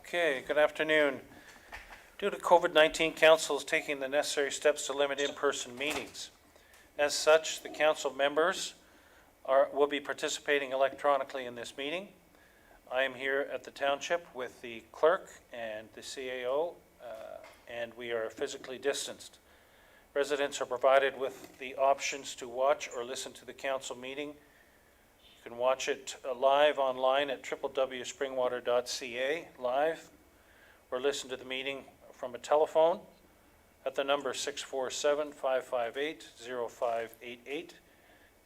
Okay, good afternoon. Due to COVID-19, Council is taking the necessary steps to limit in-person meetings. As such, the Council members will be participating electronically in this meeting. I am here at the Township with the Clerk and the CAO, and we are physically distanced. Residents are provided with the options to watch or listen to the Council meeting. You can watch it live online at www.springwater.ca live, or listen to the meeting from a telephone at the number 647-558-0588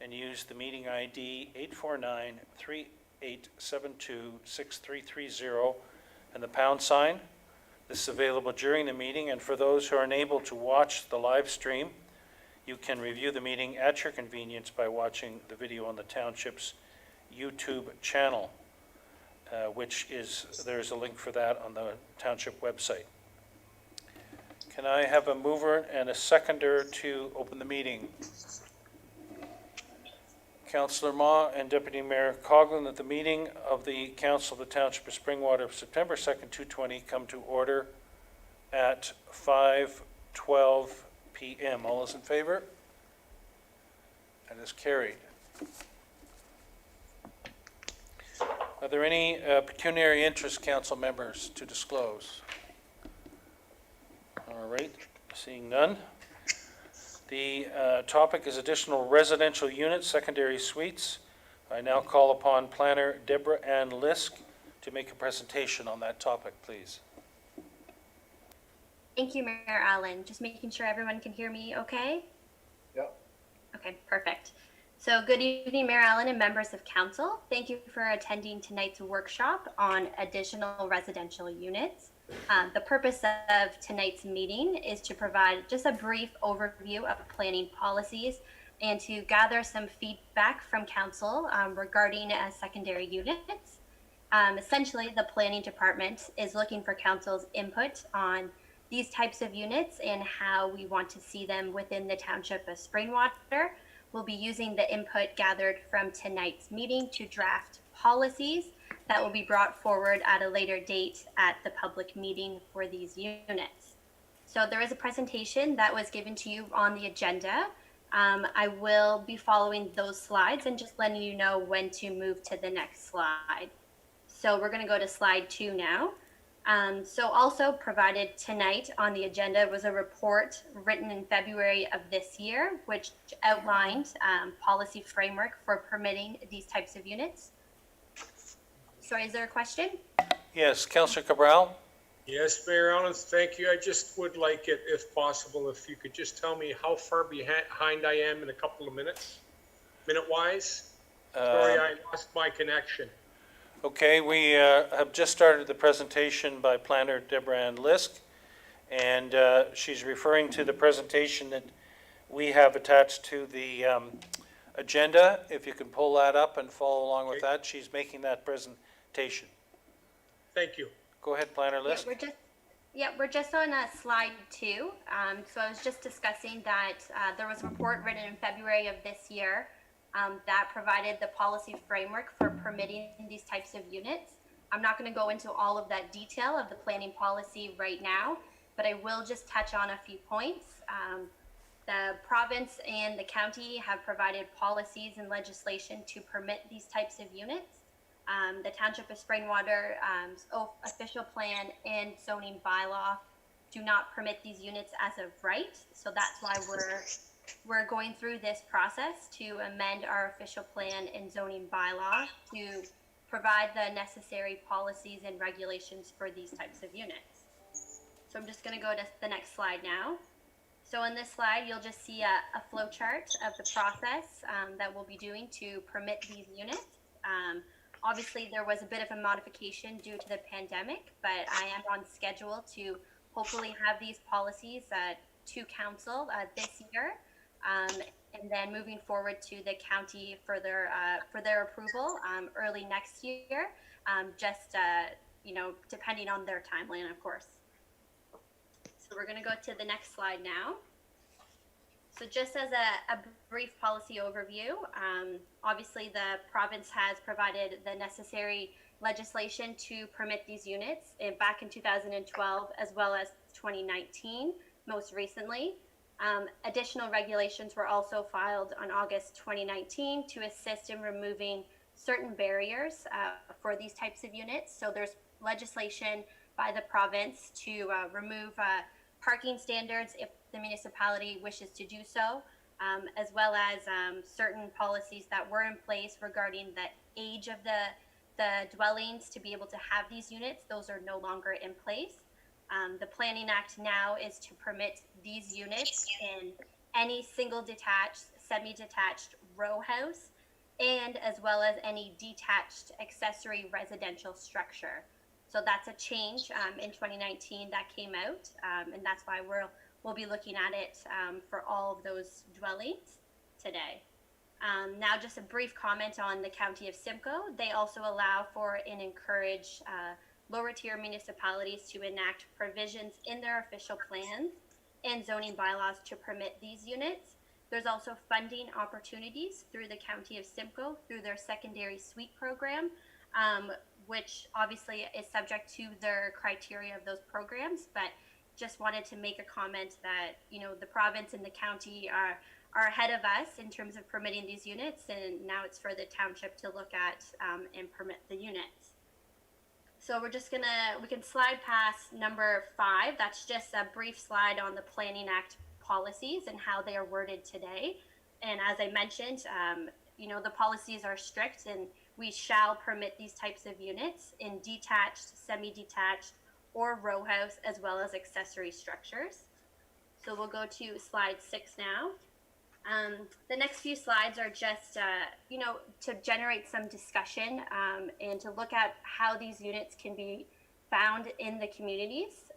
and use the meeting ID 849-3872-6330 and the pound sign. This is available during the meeting, and for those who are unable to watch the live stream, you can review the meeting at your convenience by watching the video on the Township's YouTube channel, there's a link for that on the Township website. Can I have a mover and a seconder to open the meeting? Councillor Ma and Deputy Mayor Coughlin, that the meeting of the Council of the Township of Springwater of September 2nd, 2020 come to order at 5:12 p.m. All those in favor? That is carried. Are there any pecuniary interest, Council members, to disclose? All right, seeing none. The topic is additional residential units, secondary suites. I now call upon Planner Deborah Ann Lisk to make a presentation on that topic, please. Thank you, Mayor Allen. Just making sure everyone can hear me okay? Yep. Okay, perfect. So good evening, Mayor Allen and members of Council. Thank you for attending tonight's workshop on additional residential units. The purpose of tonight's meeting is to provide just a brief overview of planning policies and to gather some feedback from Council regarding secondary units. Essentially, the Planning Department is looking for Council's input on these types of units and how we want to see them within the Township of Springwater. We'll be using the input gathered from tonight's meeting to draft policies that will be brought forward at a later date at the public meeting for these units. So there is a presentation that was given to you on the agenda. I will be following those slides and just letting you know when to move to the next slide. So we're going to go to slide 2 now. So also provided tonight on the agenda was a report written in February of this year, which outlined policy framework for permitting these types of units. Sorry, is there a question? Yes, Councillor Cabral. Yes, Mayor Allen, thank you. I just would like it, if possible, if you could just tell me how far behind I am in a couple of minutes, minute-wise. Sorry, I lost my connection. Okay, we have just started the presentation by Planner Deborah Ann Lisk, and she's referring to the presentation that we have attached to the agenda. If you can pull that up and follow along with that, she's making that presentation. Thank you. Go ahead, Planner Lisk. We're just on slide 2. So I was just discussing that there was a report written in February of this year that provided the policy framework for permitting these types of units. I'm not going to go into all of that detail of the planning policy right now, but I will just touch on a few points. The province and the county have provided policies and legislation to permit these types of units. The Township of Springwater official plan and zoning bylaw do not permit these units as of right, so that's why we're going through this process to amend our official plan and zoning bylaw to provide the necessary policies and regulations for these types of units. So I'm just going to go to the next slide now. So in this slide, you'll just see a flow chart of the process that we'll be doing to permit these units. Obviously, there was a bit of a modification due to the pandemic, but I am on schedule to hopefully have these policies to Council this year. And then moving forward to the county for their approval early next year, depending on their timeline, of course. So we're going to go to the next slide now. So just as a brief policy overview, obviously the province has provided the necessary legislation to permit these units back in 2012 as well as 2019, most recently. Additional regulations were also filed on August 2019 to assist in removing certain barriers for these types of units. So there's legislation by the province to remove parking standards if the municipality wishes to do so, as well as certain policies that were in place regarding the age of the dwellings to be able to have these units. Those are no longer in place. The Planning Act now is to permit these units in any single detached, semi-detached row house, and as well as any detached accessory residential structure. So that's a change in 2019 that came out, and that's why we'll be looking at it for all of those dwellings today. Now, just a brief comment on the County of Simcoe. They also allow for and encourage lower tier municipalities to enact provisions in their official plans and zoning bylaws to permit these units. There's also funding opportunities through the County of Simcoe through their secondary suite program, which obviously is subject to their criteria of those programs, but just wanted to make a comment that, you know, the province and the county are ahead of us in terms of permitting these units, and now it's for the township to look at and permit the units. So we can slide past number 5. That's just a brief slide on the Planning Act policies and how they are worded today. And as I mentioned, you know, the policies are strict, and we shall permit these types of units in detached, semi-detached, or row house, as well as accessory structures. So we'll go to slide 6 now. The next few slides are just, you know, to generate some discussion and to look at how these units can be found in the communities.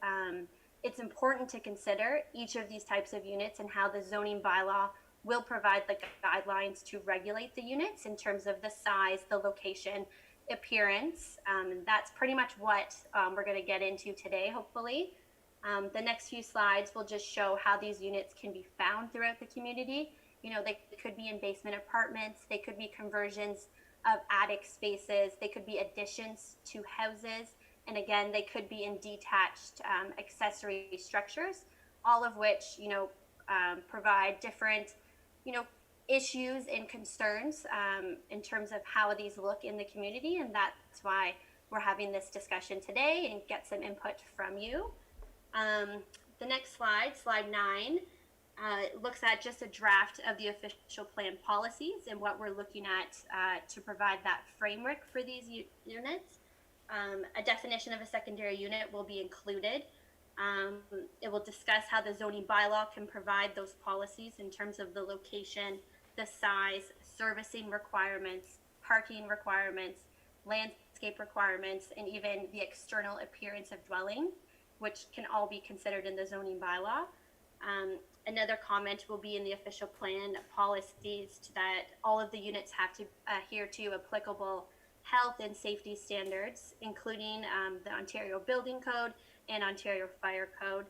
It's important to consider each of these types of units and how the zoning bylaw will provide the guidelines to regulate the units in terms of the size, the location, appearance. And that's pretty much what we're going to get into today, hopefully. The next few slides will just show how these units can be found throughout the community. You know, they could be in basement apartments, they could be conversions of attic spaces, they could be additions to houses, and again, they could be in detached accessory structures, all of which, you know, provide different, you know, issues and concerns in terms of how these look in the community, and that's why we're having this discussion today and get some input from you. The next slide, slide 9, looks at just a draft of the official plan policies and what we're looking at to provide that framework for these units. A definition of a secondary unit will be included. It will discuss how the zoning bylaw can provide those policies in terms of the location, the size, servicing requirements, parking requirements, landscape requirements, and even the external appearance of dwelling, which can all be considered in the zoning bylaw. Another comment will be in the official plan policies that all of the units have to adhere to applicable health and safety standards, including the Ontario Building Code and Ontario Fire Code.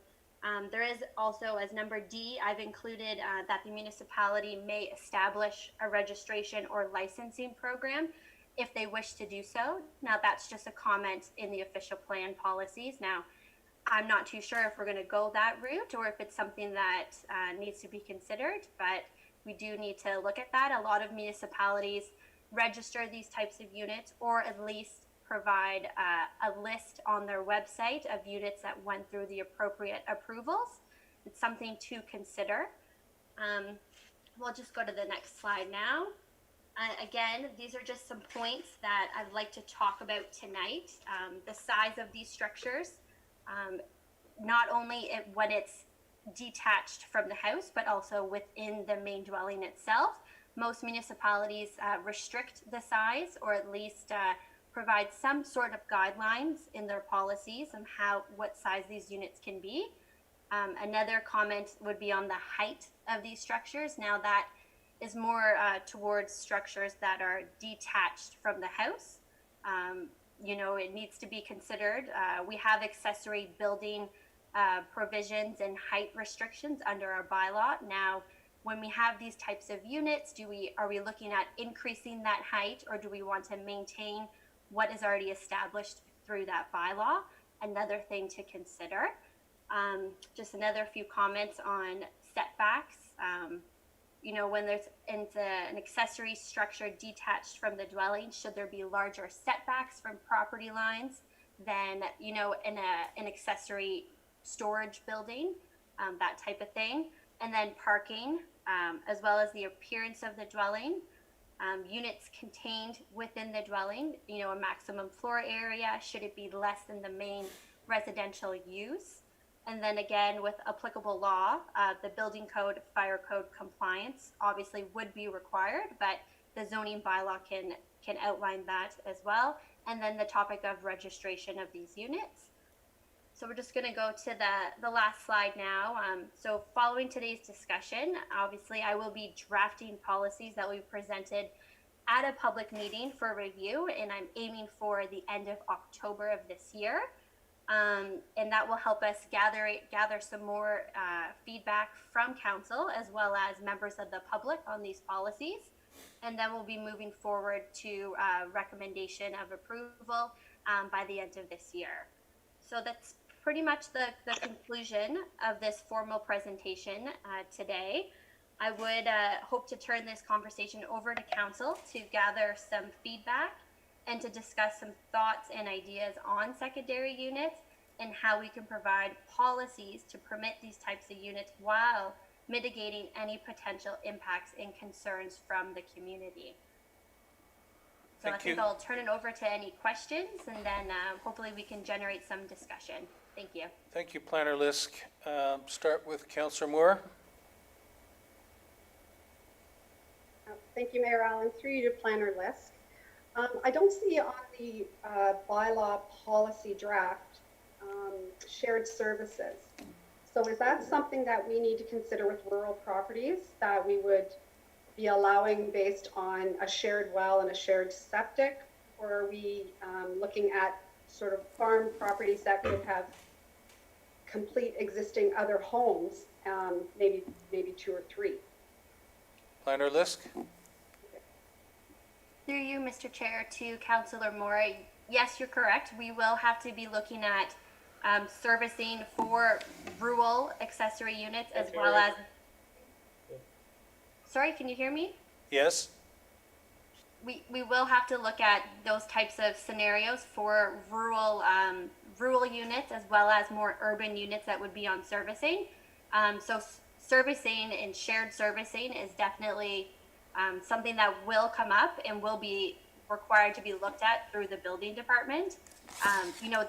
There is also, as number D, I've included that the municipality may establish a registration or licensing program if they wish to do so. Now, that's just a comment in the official plan policies. Now, I'm not too sure if we're going to go that route or if it's something that needs to be considered, but we do need to look at that. A lot of municipalities register these types of units, or at least provide a list on their website of units that went through the appropriate approvals. It's something to consider. We'll just go to the next slide now. Again, these are just some points that I'd like to talk about tonight. The size of these structures, not only when it's detached from the house, but also within the main dwelling itself. Most municipalities restrict the size, or at least provide some sort of guidelines in their policies on what size these units can be. Another comment would be on the height of these structures. Now, that is more towards structures that are detached from the house. You know, it needs to be considered. We have accessory building provisions and height restrictions under our bylaw. Now, when we have these types of units, are we looking at increasing that height, or do we want to maintain what is already established through that bylaw. Another thing to consider. Just another few comments on setbacks. When there's an accessory structure detached from the dwelling, should there be larger setbacks from property lines than, in an accessory storage building, that type of thing. And then parking, as well as the appearance of the dwelling. Units contained within the dwelling, a maximum floor area, should it be less than the main residential use? And then again, with applicable law, the building code, fire code compliance obviously would be required, but the zoning bylaw can outline that as well. And then the topic of registration of these units. So we're just going to go to the last slide now. So following today's discussion, obviously I will be drafting policies that we presented at a public meeting for review, and I'm aiming for the end of October of this year. And that will help us gather some more feedback from council as well as members of the public on these policies. And then we'll be moving forward to recommendation of approval by the end of this year. So that's pretty much the conclusion of this formal presentation today. I would hope to turn this conversation over to council to gather some feedback and to discuss some thoughts and ideas on secondary units and how we can provide policies to permit these types of units while mitigating any potential impacts and concerns from the community. So I think I'll turn it over to any questions, and then hopefully we can generate some discussion. Thank you. Thank you, Planner Lisk. Start with Councillor Moore. Thank you, Mayor Allen. Through you to Planner Lisk. I don't see on the bylaw policy draft shared services. So is that something that we need to consider with rural properties that we would be allowing based on a shared well and a shared septic? Or are we looking at sort of farm properties that could have complete existing other homes, maybe 2 or 3? Planner Lisk. Through you, Mr. Chair, to Councillor Moore. Yes, you're correct. We will have to be looking at servicing for rural accessory units as well as... Sorry, can you hear me? Yes. We will have to look at those types of scenarios for rural units as well as more urban units that would be on servicing. So servicing and shared servicing is definitely something that will come up and will be required to be looked at through the building department.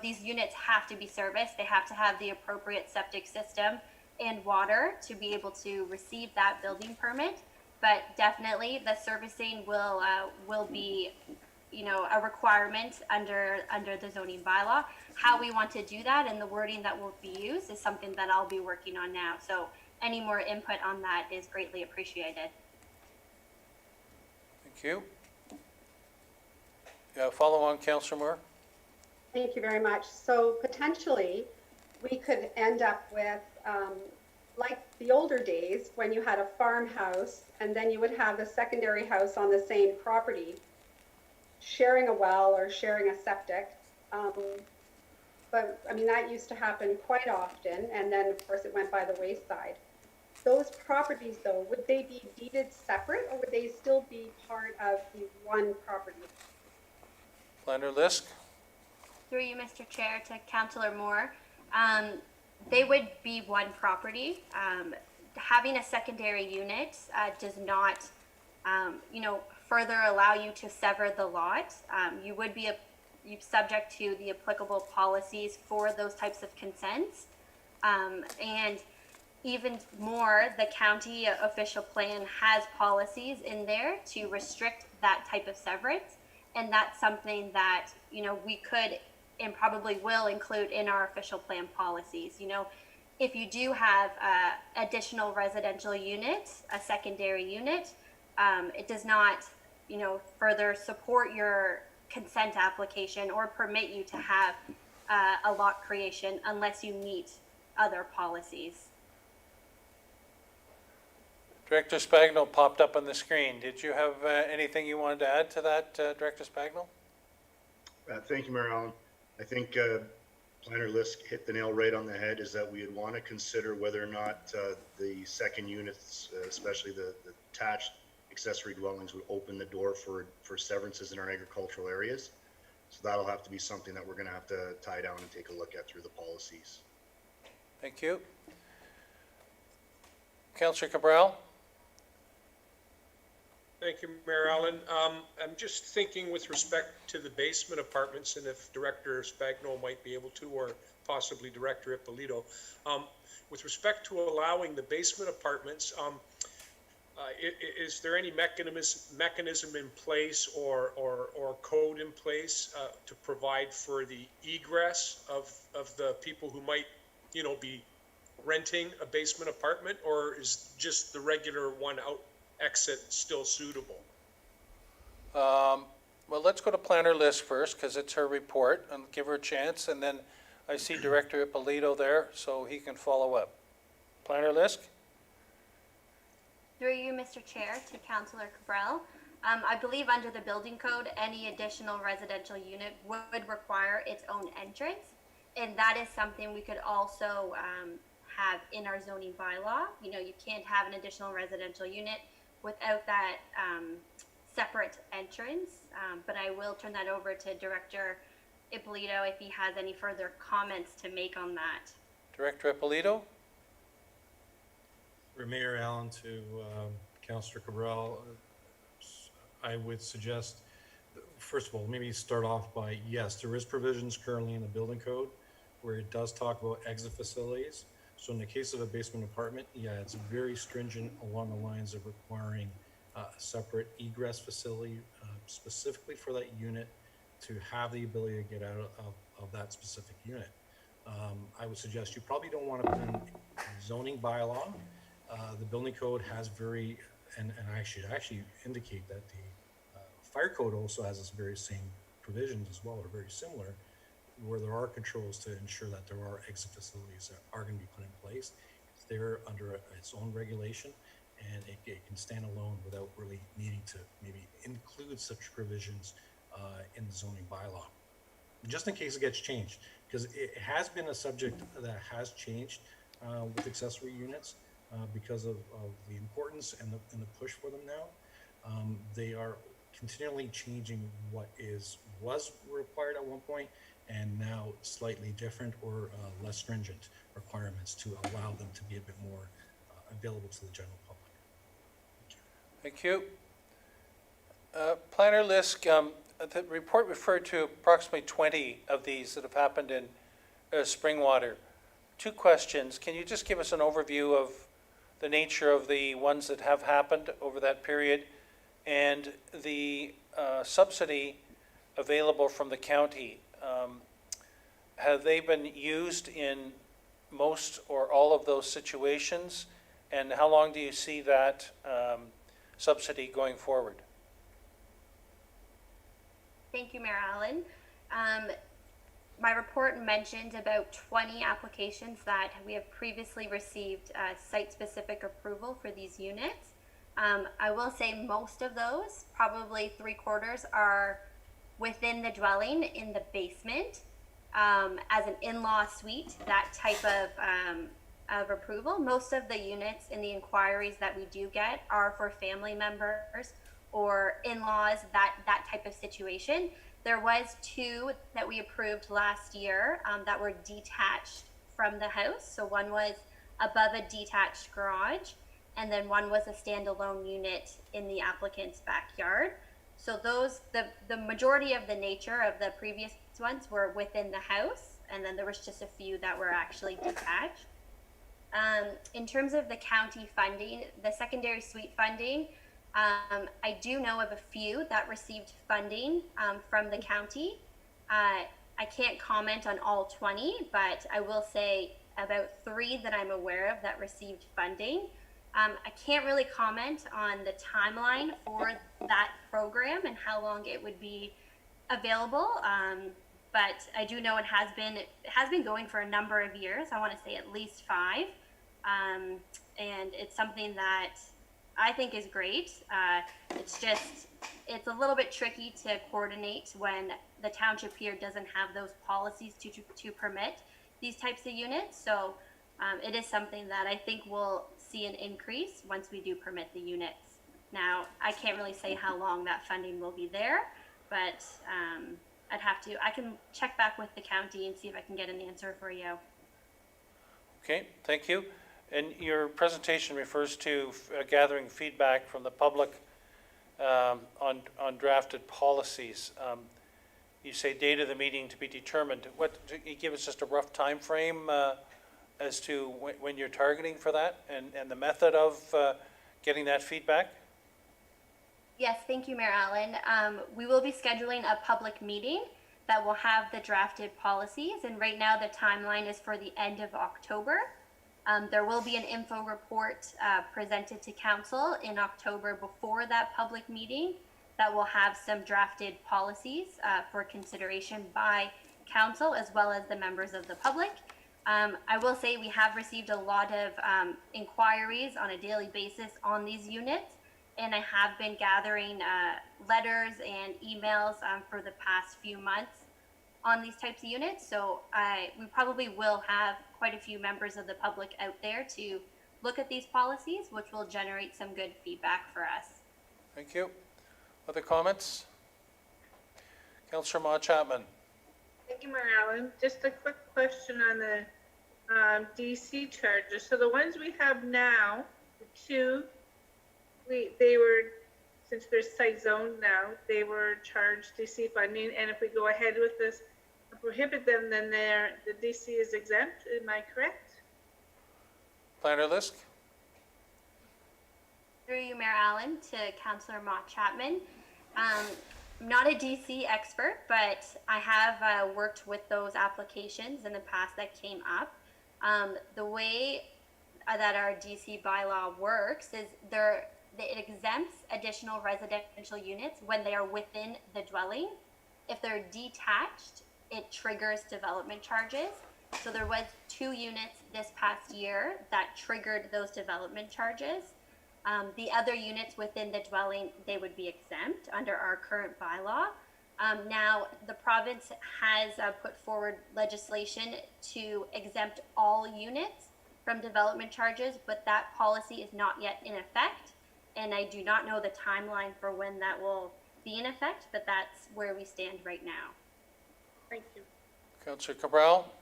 These units have to be serviced. They have to have the appropriate septic system and water to be able to receive that building permit. But definitely the servicing will be, a requirement under the zoning bylaw. How we want to do that and the wording that will be used is something that I'll be working on now. So any more input on that is greatly appreciated. Thank you. Follow on, Councillor Moore. Thank you very much. So potentially we could end up with, like the older days when you had a farmhouse and then you would have a secondary house on the same property, sharing a well or sharing a septic. But I mean, that used to happen quite often. And then of course it went by the wayside. Those properties though, would they be deeded separate or would they still be part of the one property? Planner Lisk. Through you, Mr. Chair, to Councillor Moore. They would be one property. Having a secondary unit does not, further allow you to sever the lot. You would be subject to the applicable policies for those types of consents. And even more, the county official plan has policies in there to restrict that type of severance. And that's something that, we could and probably will include in our official plan policies. If you do have additional residential unit, a secondary unit, it does not, further support your consent application or permit you to have a lot creation unless you meet other policies. Director Spagnell popped up on the screen. Did you have anything you wanted to add to that, Director Spagnell? Thank you, Mayor Allen. I think Planner Lisk hit the nail right on the head, is that we would want to consider whether or not the second units, especially the attached accessory dwellings, would open the door for severances in our agricultural areas. So that'll have to be something that we're going to have to tie down and take a look at through the policies. Thank you. Councillor Cabral? Thank you, Mayor Allen. I'm just thinking with respect to the basement apartments, and if Director Spagno might be able to, or possibly Director Ippolito. With respect to allowing the basement apartments, is there any mechanism in place or code in place to provide for the egress of the people who might, be renting a basement apartment, or is just the regular one out exit still suitable? Well, let's go to Planner List first, because it's her report, and give her a chance, and then I see Director Ippolito there, so he can follow up. Planner List? Through you, Mr. Chair, to Councillor Cabral. I believe under the building code, any additional residential unit would require its own entrance. And that is something we could also have in our zoning bylaw. You can't have an additional residential unit without that separate entrance. But I will turn that over to Director Ippolito if he has any further comments to make on that. Director Ippolito? For Mayor Allen to Councillor Cabral, I would suggest, first of all, maybe start off by, yes, there is provisions currently in the building code where it does talk about exit facilities. So in the case of a basement apartment, yeah, it's very stringent along the lines of requiring a separate egress facility specifically for that unit to have the ability to get out of that specific unit. I would suggest you probably don't want to put in zoning bylaw. The building code has and I should actually indicate that the fire code also has this very same provisions as well, or very similar, where there are controls to ensure that there are exit facilities that are going to be put in place. It's there under its own regulation, and it can stand alone without really needing to maybe include such provisions in the zoning bylaw, just in case it gets changed, because it has been a subject that has changed with accessory units because of the importance and the push for them now. They are continually changing what was required at one point, and now slightly different or less stringent requirements to allow them to be a bit more available to the general public. Thank you. Planner List, the report referred to approximately 20 of these that have happened in Springwater. Two questions. Can you just give us an overview of the nature of the ones that have happened over that period, and the subsidy available from the county? Have they been used in most or all of those situations? And how long do you see that subsidy going forward? Thank you, Mayor Allen. My report mentioned about 20 applications that we have previously received site-specific approval for these units. I will say most of those, probably 3/4, are within the dwelling in the basement as an in-law suite, that type of approval. Most of the units in the inquiries that we do get are for family members or in-laws, that type of situation. There was 2 that we approved last year that were detached from the house. So one was above a detached garage, and then one was a standalone unit in the applicant's backyard. So those, the majority of the nature of the previous ones were within the house, and then there was just a few that were actually detached. In terms of the county funding, the secondary suite funding, I do know of a few that received funding from the county. I can't comment on all 20, but I will say about 3 that I'm aware of that received funding. I can't really comment on the timeline for that program and how long it would be available, but I do know it has been going for a number of years. I want to say at least 5, and it's something that I think is great. It's a little bit tricky to coordinate when the township here doesn't have those policies to permit these types of units. So it is something that I think we'll see an increase once we do permit the units. Now, I can't really say how long that funding will be there, but I can check back with the county and see if I can get an answer for you. Okay, thank you. And your presentation refers to gathering feedback from the public on drafted policies. You say date of the meeting to be determined. Can you give us just a rough time frame as to when you're targeting for that and the method of getting that feedback? Yes, thank you, Mayor Allen. We will be scheduling a public meeting that will have the drafted policies, and right now the timeline is for the end of October. There will be an info report presented to council in October before that public meeting that will have some drafted policies for consideration by council as well as the members of the public. I will say we have received a lot of inquiries on a daily basis on these units, and I have been gathering letters and emails for the past few months on these types of units. So we probably will have quite a few members of the public out there to look at these policies, which will generate some good feedback for us. Thank you. Other comments? Councillor Ma Chapman. Thank you, Mayor Allen. Just a quick question on the DC charges. So the ones we have now, the two, they were, since they're site zoned now, they were charged DC funding, and if we go ahead with this, prohibit them, then the DC is exempt. Am I correct? Planner Lisk. Through you, Mayor Allen, to Councillor Mott Chapman. I'm not a DC expert, but I have worked with those applications in the past that came up. The way that our DC bylaw works is it exempts additional residential units when they are within the dwelling. If they're detached, it triggers development charges. So there was 2 units this past year that triggered those development charges. The other units within the dwelling, they would be exempt under our current bylaw. Now, the province has put forward legislation to exempt all units from development charges, but that policy is not yet in effect. And I do not know the timeline for when that will be in effect, but that's where we stand right now. Thank you. Councillor Cabral.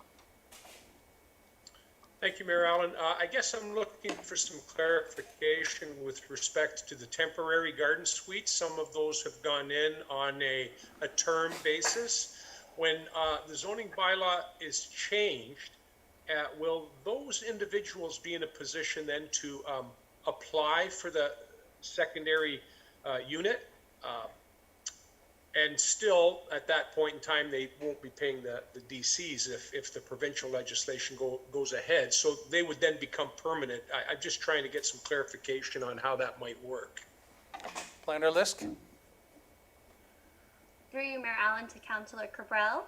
Thank you, Mayor Allen. I guess I'm looking for some clarification with respect to the temporary garden suites. Some of those have gone in on a term basis. When the zoning bylaw is changed, will those individuals be in a position then to apply for the secondary unit? And still, at that point in time, they won't be paying the DCs if the provincial legislation goes ahead. So they would then become permanent. I'm just trying to get some clarification on how that might work. Planner Lisk. Through you, Mayor Allen, to Councillor Cabral.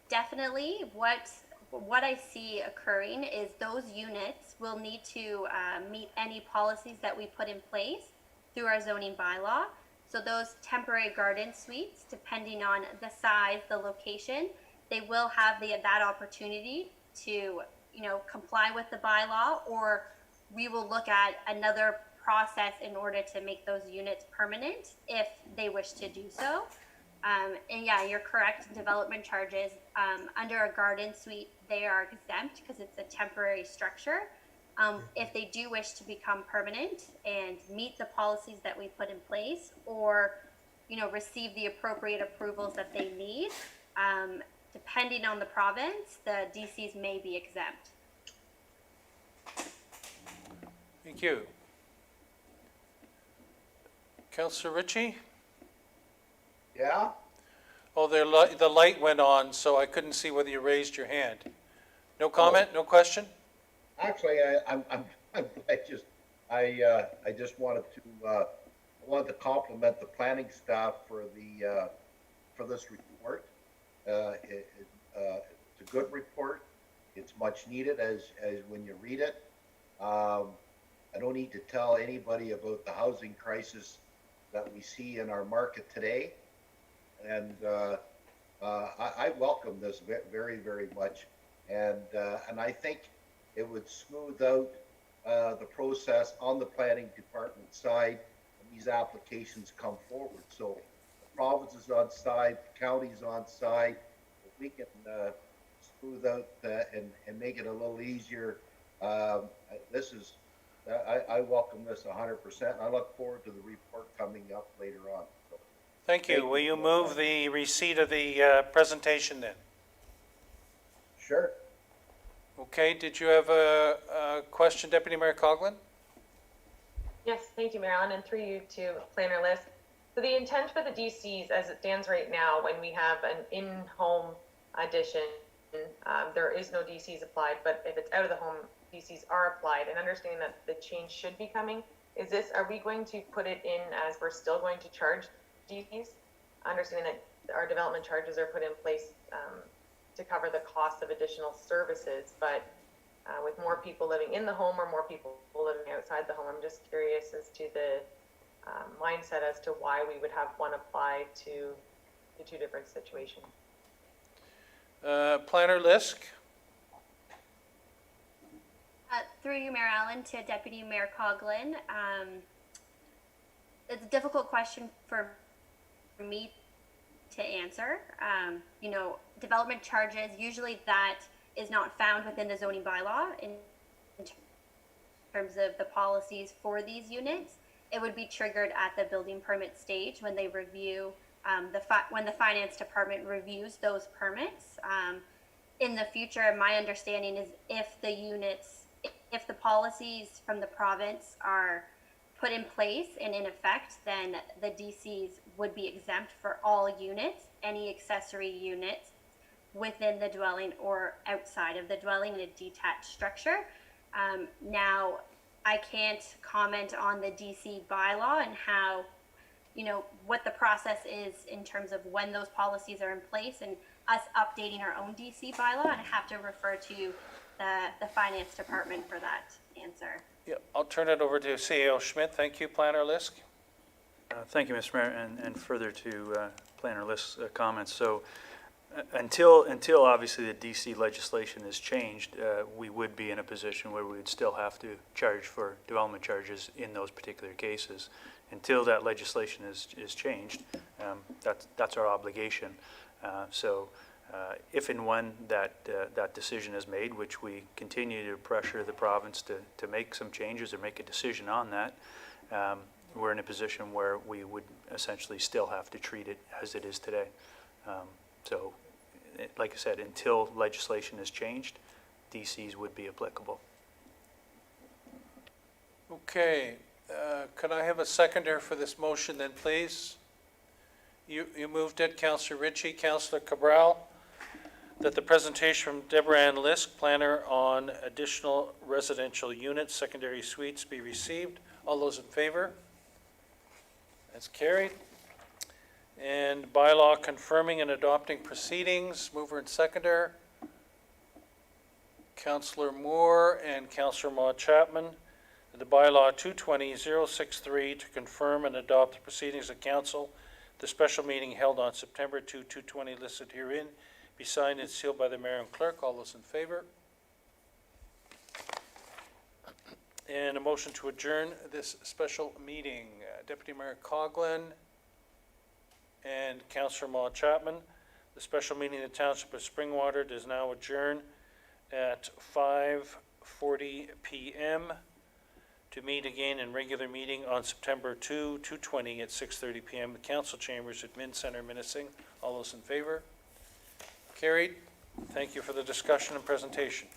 Definitely what I see occurring is those units will need to meet any policies that we put in place through our zoning bylaw. So those temporary garden suites, depending on the size, the location, they will have that opportunity to, comply with the bylaw, or we will look at another process in order to make those units permanent if they wish to do so. And yeah, you're correct. Development charges under a garden suite, they are exempt because it's a temporary structure. If they do wish to become permanent and meet the policies that we put in place, or receive the appropriate approvals that they need, depending on the province, the DCs may be exempt. Thank you. Councillor Ritchie? Yeah, Oh, the light went on, so I couldn't see whether you raised your hand. No comment, no question? actually, I just wanted to compliment the planning staff for this report. It's a good report. It's much needed as when you read it. I don't need to tell anybody about the housing crisis that we see in our market today. I welcome this very, very much. And I think it would smooth out the process on the planning department side when these applications come forward. So the province is on side, the county's on side. If we can smooth out and make it a little easier, this is, I welcome this 100%. I look forward to the report coming up later on. So, Thank you. Will you move the receipt of the presentation then? sure. Okay, did you have a question, Deputy Mayor Coughlin? Yes, thank you, Mayor Allen, and through you to Planner List. So the intent for the DCs as it stands right now, when we have an in-home addition, there is no DCs applied, but if it's out of the home, DCs are applied. And understanding that the change should be coming, are we going to put it in as we're still going to charge DCs? Understanding that our development charges are put in place to cover the cost of additional services, but with more people living in the home or more people living outside the home, I'm just curious as to the mindset as to why we would have one apply to the two different situations. Planner Lisk? Through you, Mayor Allen, to Deputy Mayor Coughlin. It's a difficult question for me to answer. You know, development charges, usually that is not found within the zoning bylaw in terms of the policies for these units. It would be triggered at the building permit stage when they review, when the finance department reviews those permits. In the future, my understanding is if the policies from the province are put in place and in effect, then the DCs would be exempt for all units, any accessory units within the dwelling or outside of the dwelling in a detached structure. Now, I can't comment on the DC bylaw and how, you know, what the process is in terms of when those policies are in place and us updating our own DC bylaw. And I have to refer to the finance department for that answer. Yeah, I'll turn it over to CEO Schmidt. Thank you, Planner Lisk. Thank you, Mr. Mayor, and further to Planner List's comments. So until obviously the DC legislation is changed, we would be in a position where we would still have to charge for development charges in those particular cases. Until that legislation is changed, that's our obligation. So if and when that decision is made, which we continue to pressure the province to make some changes or make a decision on that, we're in a position where we would essentially still have to treat it as it is today. So, like I said, until legislation is changed, DCs would be applicable. Okay, could I have a seconder for this motion then, please? You moved it, Councillor Ritchie. Councillor Cabral, that the presentation from Deborah Ann Lisk, planner on additional residential units, secondary suites, be received. All those in favor? That's carried. And bylaw confirming and adopting proceedings, mover and seconder. Councillor Moore and Councillor Maud Chapman. The bylaw 220-063 to confirm and adopt the proceedings of council. The special meeting held on September 2, 2020 listed herein be signed and sealed by the mayor and clerk. All those in favor? And a motion to adjourn this special meeting. Deputy Mayor Coughlin and Councillor Maud Chapman. The special meeting of the Township of Springwater does now adjourn at 5:40 p.m. to meet again in regular meeting on September 2, 2020 at 6:30 p.m. The council chambers at Min Center, Minnesing. All those in favor? Carried. Thank you for the discussion and presentation.